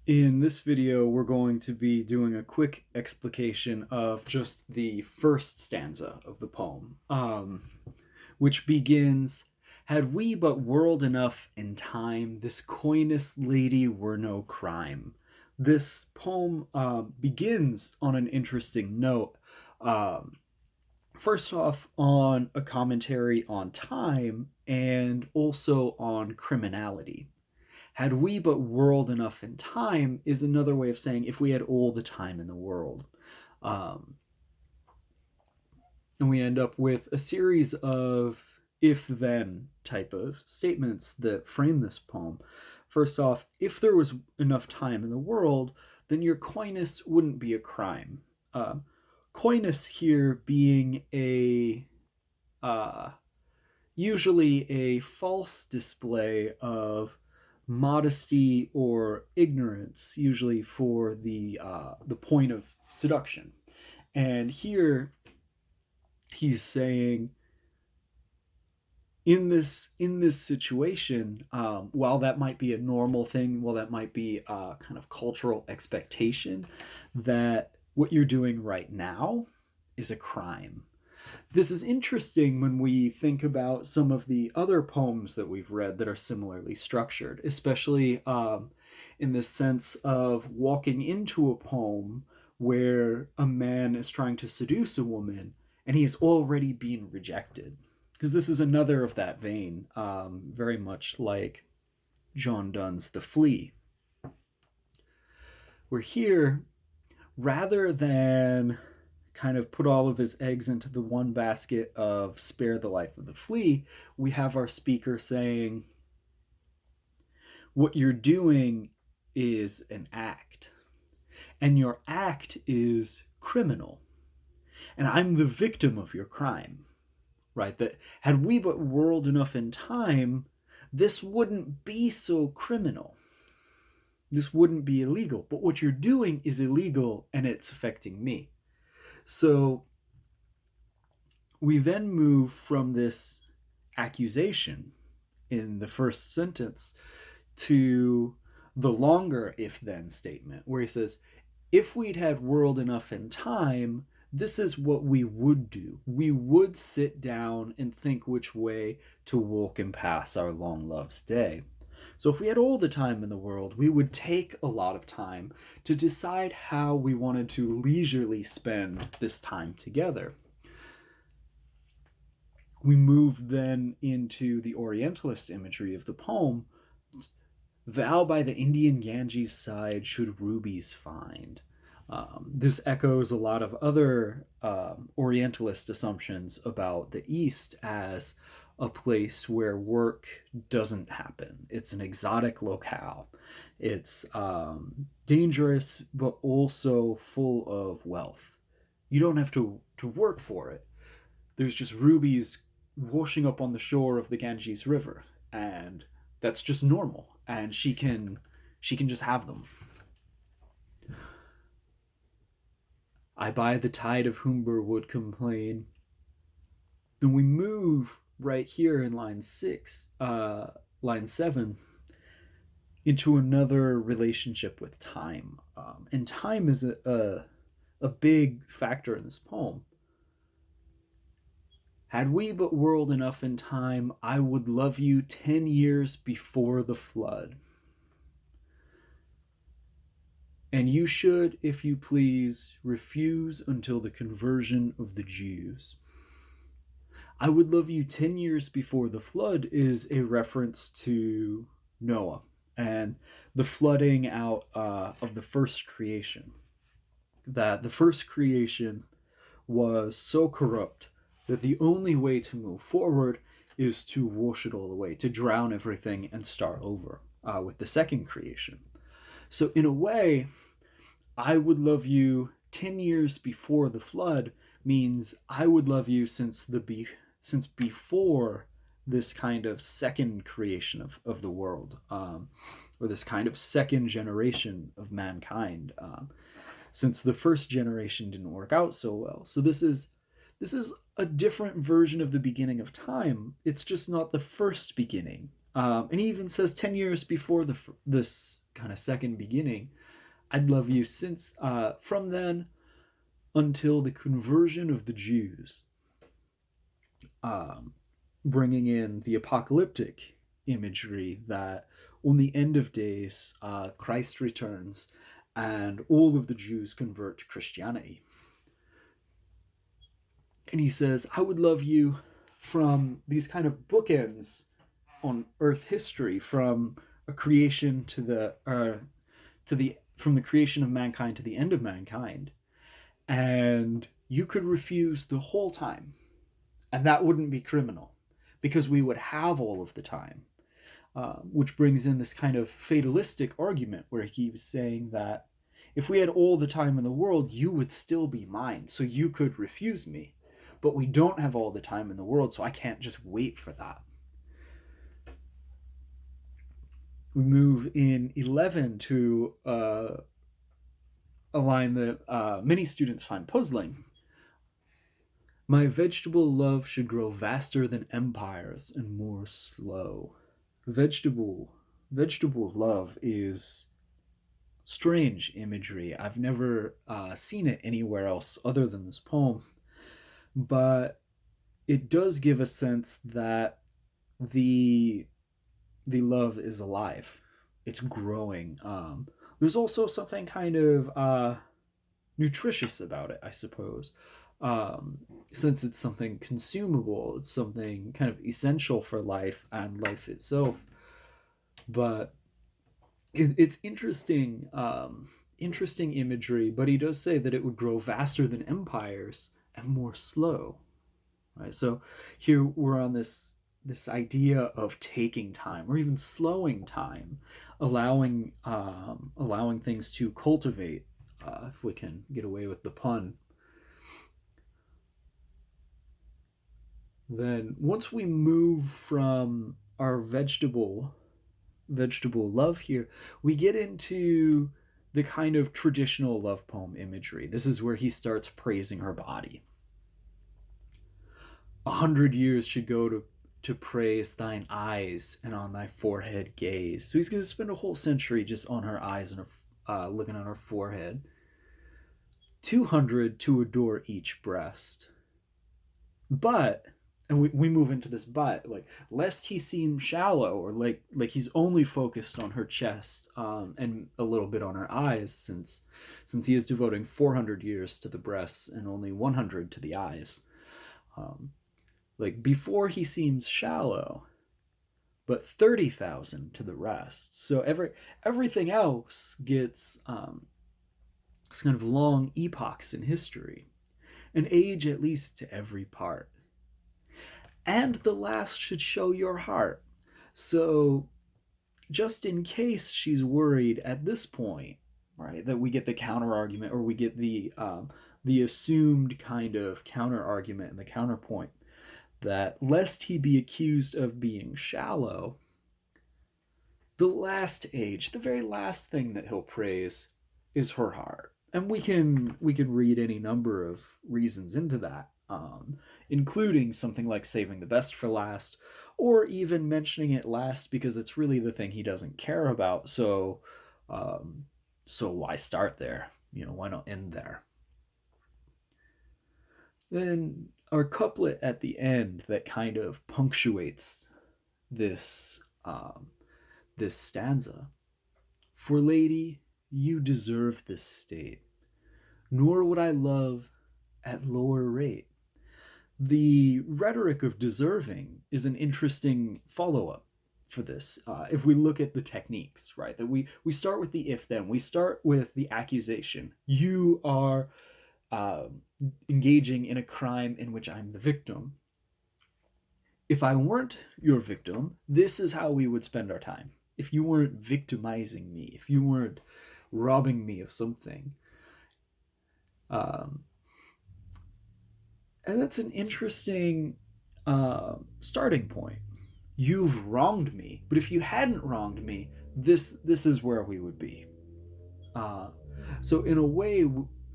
In this video, we're going to be doing a quick explication of just the first stanza of the poem, which begins, "Had we but whirled enough in time, this coyness lady were no crime." This poem begins on an interesting note. Um, First off, on a commentary on time and also on criminality. Had we but whirled enough in time is another way of saying if we had all the time in the world. Um, and we end up with a series of if then type of statements that frame this poem. First off, if there was enough time in the world, then your coyness wouldn't be a crime. Uh, Coyness here being a uh, usually a false display of modesty or ignorance, usually for the point of seduction. And here he's saying, in this situation, while that might be a normal thing, while that might be a kind of cultural expectation, that what you're doing right now is a crime. This is interesting when we think about some of the other poems that we've read that are similarly structured, especially in the sense of walking into a poem where a man is trying to seduce a woman and he's already been rejected. Because this is another of that vein, very much like John Donne's The Flea. Where here, rather than kind of put all of his eggs into the one basket of spare the life of the flea, we have our speaker saying, what you're doing is an act, and your act is criminal, and I'm the victim of your crime, right? That had we but whirled enough in time, this wouldn't be so criminal. This wouldn't be illegal, but what you're doing is illegal and it's affecting me. So we then move from this accusation in the first sentence to the longer if then statement, where he says, if we'd had whirled enough in time, this is what we would do. We would sit down and think which way to walk and pass our long love's day. So if we had all the time in the world, we would take a lot of time to decide how we wanted to leisurely spend this time together. We move then into the Orientalist imagery of the poem. Thou by the Indian Ganges side should rubies find. This echoes a lot of other Orientalist assumptions about the East as a place where work doesn't happen. It's an exotic locale. It's dangerous, but also full of wealth. You don't have to work for it. There's just rubies washing up on the shore of the Ganges River, and that's just normal. And she can just have them. I by the tide of Humber would complain. Then we move right here in line 7, into another relationship with time. And time is a big factor in this poem. Had we but whirled enough in time, I would love you 10 years before the flood. And you should, if you please, refuse until the conversion of the Jews. I would love you 10 years before the flood is a reference to Noah and the flooding out of the first creation. That the first creation was so corrupt that the only way to move forward is to wash it all away, to drown everything and start over with the second creation. So in a way, I would love you 10 years before the flood means I would love you since before this kind of second creation of the world, or this kind of second generation of mankind, since the first generation didn't work out so well. So this is a different version of the beginning of time. It's just not the first beginning. And he even says 10 years before this kind of second beginning. I'd love you since from then until the conversion of the Jews, um, bringing in the apocalyptic imagery that on the end of days, Christ returns and all of the Jews convert to Christianity. And he says, I would love you from these kind of bookends on Earth history, from a creation to the from the creation of mankind to the end of mankind, and you could refuse the whole time, and that wouldn't be criminal, because we would have all of the time. Which brings in this kind of fatalistic argument where he was saying that if we had all the time in the world, you would still be mine, so you could refuse me. But we don't have all the time in the world, so I can't just wait for that. We move in 11 to a line that many students find puzzling. My vegetable love should grow vaster than empires and more slow. Vegetable love is strange imagery. I've never seen it anywhere else other than this poem, but it does give a sense that the the love is alive. It's growing. There's also something kind of nutritious about it, I suppose. Um, since it's something consumable, it's something kind of essential for life and life itself. But it's interesting imagery. But he does say that it would grow faster than empires and more slow. Right. So here we're on this idea of taking time or even slowing time, allowing things to cultivate, if we can get away with the pun. Then once we move from our vegetable love here, we get into the kind of traditional love poem imagery. This is where he starts praising her body. 100 years should go to praise thine eyes and on thy forehead gaze. So he's going to spend a whole century just on her eyes and looking at her forehead. 200 to adore each breast. But, and we move into this but, like, lest he seem shallow, or like he's only focused on her chest, and a little bit on her eyes, since he is devoting 400 years to the breasts and only 100 to the eyes. Like, before he seems shallow, but 30,000 to the rest. So everything else gets kind of long epochs in history, an age at least to every part. And the last should show your heart. So just in case she's worried at this point, right, that we get the counter argument, or we get the assumed kind of counter argument and the counterpoint, that lest he be accused of being shallow, the last age, the very last thing that he'll praise is her heart. And we can read any number of reasons into that, including something like saving the best for last, or even mentioning it last because it's really the thing he doesn't care about. So why start there? Why not end there? Then our couplet at the end that kind of punctuates this this stanza. For lady, you deserve this state, nor would I love at lower rate. The rhetoric of deserving is an interesting follow-up for this. If we look at the techniques, right, that we start with the if-then, we start with the accusation. You are engaging in a crime in which I'm the victim. If I weren't your victim, this is how we would spend our time. If you weren't victimizing me, if you weren't robbing me of something. And that's an interesting starting point. You've wronged me, but if you hadn't wronged me, this is where we would be. So in a way,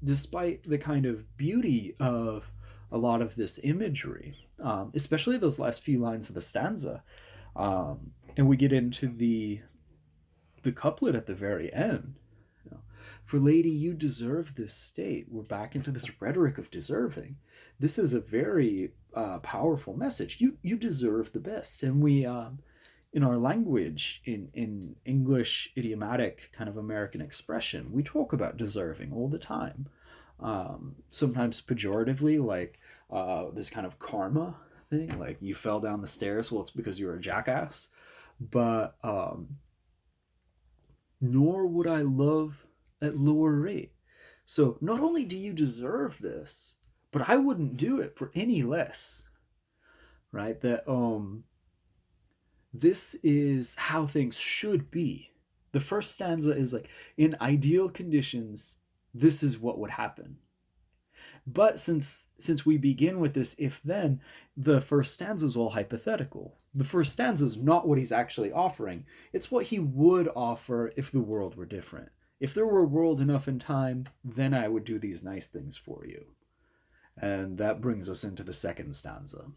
despite the kind of beauty of a lot of this imagery, especially those last few lines of the stanza, and we get into the couplet at the very end. You know, for lady, you deserve this state. We're back into this rhetoric of deserving. This is a very powerful message. You deserve the best, and we in our language, in English idiomatic kind of American expression, we talk about deserving all the time. Sometimes pejoratively, like this kind of karma thing, like you fell down the stairs. Well, it's because you were a jackass. But nor would I love at lower rate. So not only do you deserve this, but I wouldn't do it for any less. Right? That this is how things should be. The first stanza is like, in ideal conditions, this is what would happen. But since we begin with this if then, the first stanza is all hypothetical. The first stanza is not what he's actually offering. It's what he would offer if the world were different. If there were a world enough in time, then I would do these nice things for you. And that brings us into the second stanza.